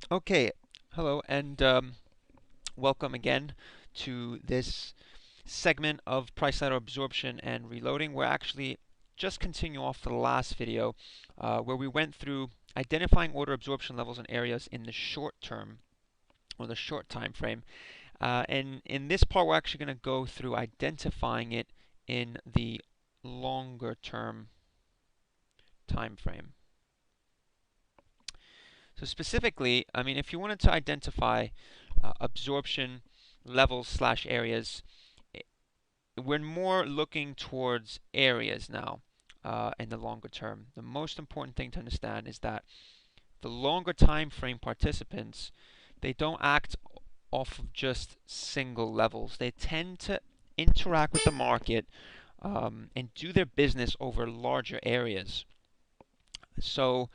Okay, hello and welcome again to this segment of price ladder absorption and reloading. We're actually just continue off the last video where we went through identifying order absorption levels and areas in the short term or the short time frame. And in this part, we're actually going to go through identifying it in the longer term time frame. So specifically, I mean, if you wanted to identify absorption levels slash areas, we're more looking towards areas now in the longer term. The most important thing to understand is that the longer time frame participants, they don't act off of just single levels. They tend to interact with the market and do their business over larger areas. So,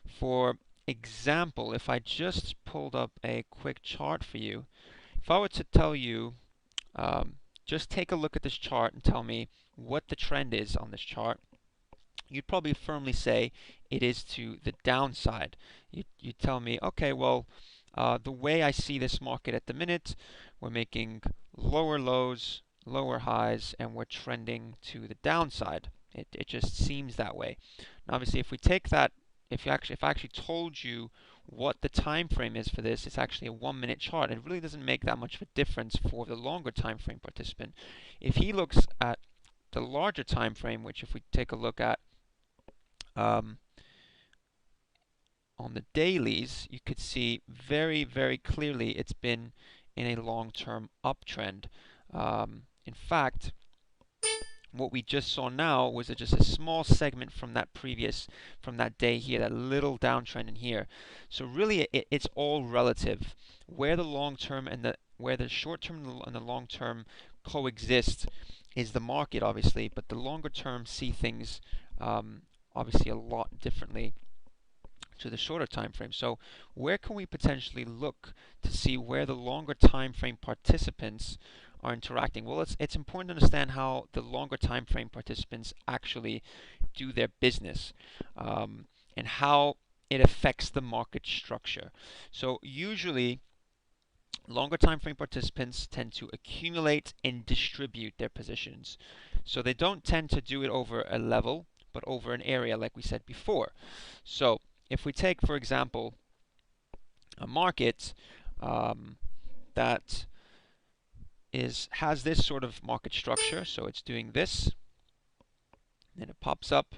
for example, if I just pulled up a quick chart for you, if I were to tell you, just take a look at this chart and tell me what the trend is on this chart, you'd probably firmly say it is to the downside. You tell me, okay, well, the way I see this market at the minute, we're making lower lows, lower highs, and we're trending to the downside. It just seems that way. Now, obviously, if we take that, if I actually told you what the time frame is for this, it's actually a 1 minute chart. It really doesn't make that much of a difference for the longer time frame participant. If he looks at the larger time frame, which if we take a look at on the dailies, you could see very, very clearly it's been in a long-term uptrend. In fact, what we just saw now was just a small segment from that day here, that little downtrend in here. So really, it's all relative. Where the long term and where the short term and the long term coexist is the market, obviously, but the longer term see things obviously a lot differently to the shorter time frame. So where can we potentially look to see where the longer time frame participants are interacting? Well, it's important to understand how the longer time frame participants actually do their business and how it affects the market structure. So usually longer time frame participants tend to accumulate and distribute their positions. So they don't tend to do it over a level, but over an area like we said before. So if we take, for example, a market that has this sort of market structure, so it's doing this, then it pops up,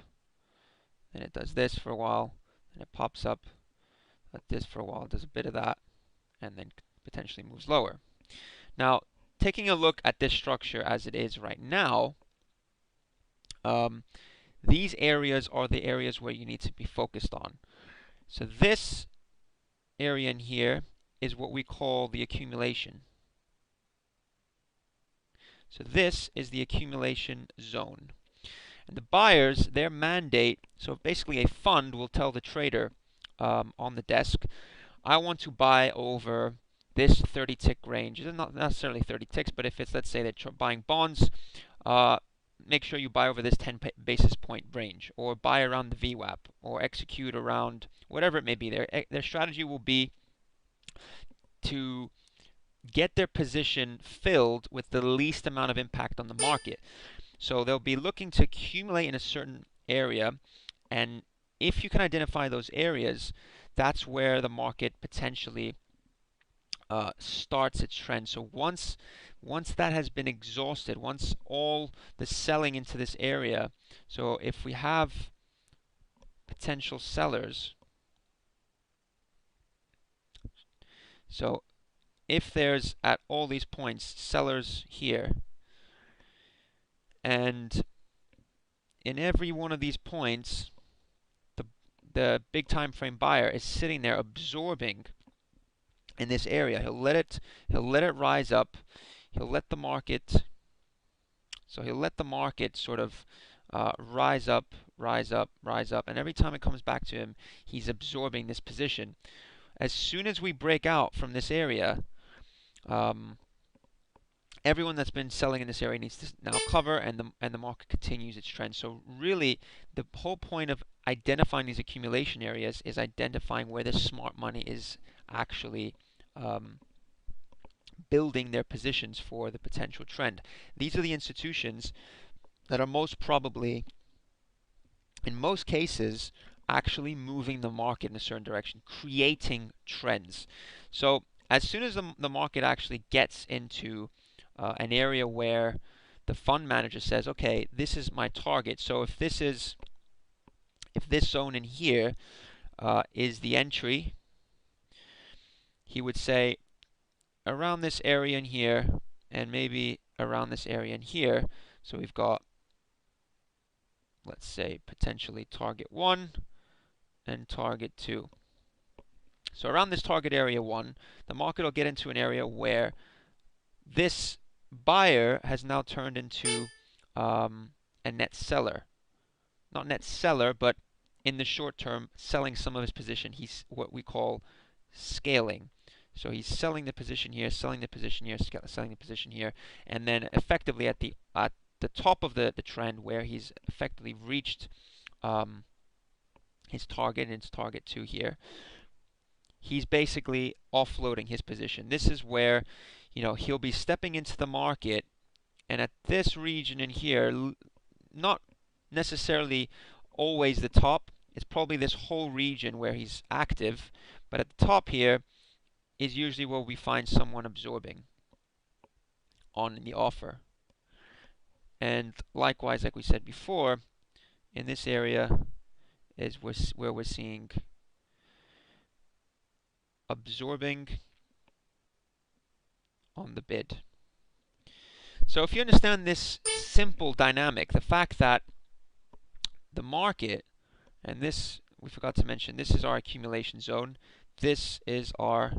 then it does this for a while, then it pops up, does this for a while, does a bit of that, and then potentially moves lower. Now, taking a look at this structure as it is right now, these areas are the areas where you need to be focused on. So this area in here is what we call the accumulation. So this is the accumulation zone. And the buyers, their mandate, so basically a fund will tell the trader on the desk, I want to buy over this 30 tick range. It's not necessarily 30 ticks, but if it's, let's say, they're buying bonds, make sure you buy over this 10 basis point range, or buy around the VWAP, or execute around whatever it may be. Their strategy will be to get their position filled with the least amount of impact on the market. So they'll be looking to accumulate in a certain area, and if you can identify those areas, that's where the market potentially starts its trend. So once that has been exhausted, once all the selling into this area, so if we have potential sellers, so if there's at all these points sellers here, and in every one of these points the big time frame buyer is sitting there absorbing in this area, he'll let it rise up, he'll let the market sort of rise up, rise up, rise up, and every time it comes back to him, he's absorbing this position. As soon as we break out from this area, everyone that's been selling in this area needs to now cover, and the market continues its trend. So really, the whole point of identifying these accumulation areas is identifying where the smart money is actually building their positions for the potential trend. These are the institutions that are most probably, in most cases, actually moving the market in a certain direction, creating trends. So as soon as the market actually gets into an area where the fund manager says, okay, this is my target. So if this zone in here is the entry, he would say around this area in here and maybe around this area in here. So we've got, let's say, potentially target 1 and target 2. So around this target area 1, the market will get into an area where this buyer has now turned into a net seller. Not net seller, but in the short term, selling some of his position. He's what we call scaling. So he's selling the position here, selling the position here, selling the position here, and then effectively at the top of the trend where he's effectively reached his target, and it's target 2 here, he's basically offloading his position. This is where, he'll be stepping into the market, and at this region in here, not necessarily always the top, it's probably this whole region where he's active, but at the top here is usually where we find someone absorbing on the offer. And likewise, like we said before, in this area is where we're seeing absorbing on the bid. So if you understand this simple dynamic, the fact that the market, and this we forgot to mention, this is our accumulation zone, this is our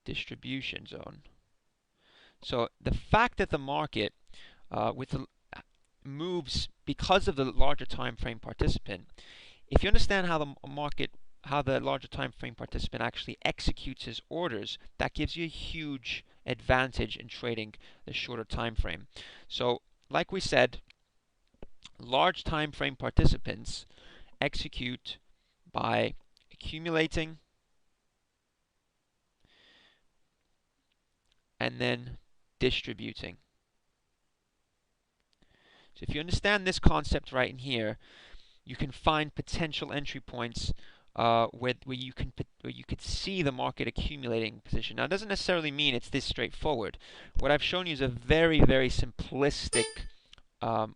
distribution zone. So the fact that the market moves because of the larger time frame participant, if you understand how the larger time frame participant actually executes his orders, that gives you a huge advantage in trading the shorter time frame. So like we said, large time frame participants execute by accumulating and then distributing. So if you understand this concept right in here, you can find potential entry points where you could see the market accumulating position. Now, it doesn't necessarily mean it's this straightforward. What I've shown you is a very, very simplistic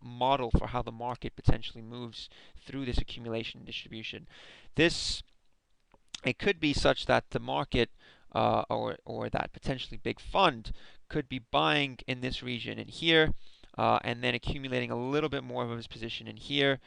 model for how the market potentially moves through this accumulation and distribution. It could be such that the market or that potentially big fund could be buying in this region in here and then accumulating a little bit more of his position in here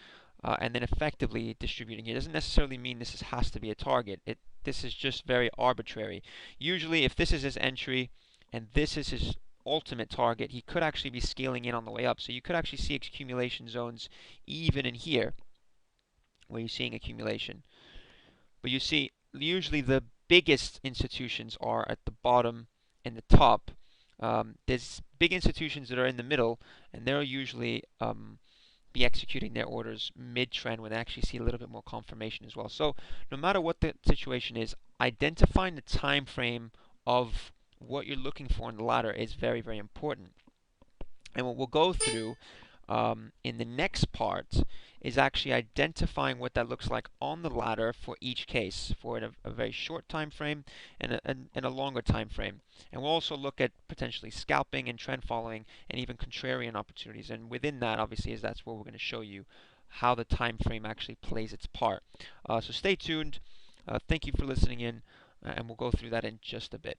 and then effectively distributing. It doesn't necessarily mean this has to be a target. This is just very arbitrary. Usually if this is his entry and this is his ultimate target, he could actually be scaling in on the way up. So you could actually see accumulation zones even in here where you're seeing accumulation. But you see, usually the biggest institutions are at the bottom and the top. There's big institutions that are in the middle, and they'll usually be executing their orders mid-trend when they actually see a little bit more confirmation as well. So no matter what the situation is, identifying the time frame of what you're looking for in the ladder is very, very important. And what we'll go through in the next part is actually identifying what that looks like on the ladder for each case, for a very short time frame and a longer time frame. And we'll also look at potentially scalping and trend following and even contrarian opportunities. And within that, obviously, that's where we're going to show you how the time frame actually plays its part. So stay tuned. Thank you for listening in, and we'll go through that in just a bit.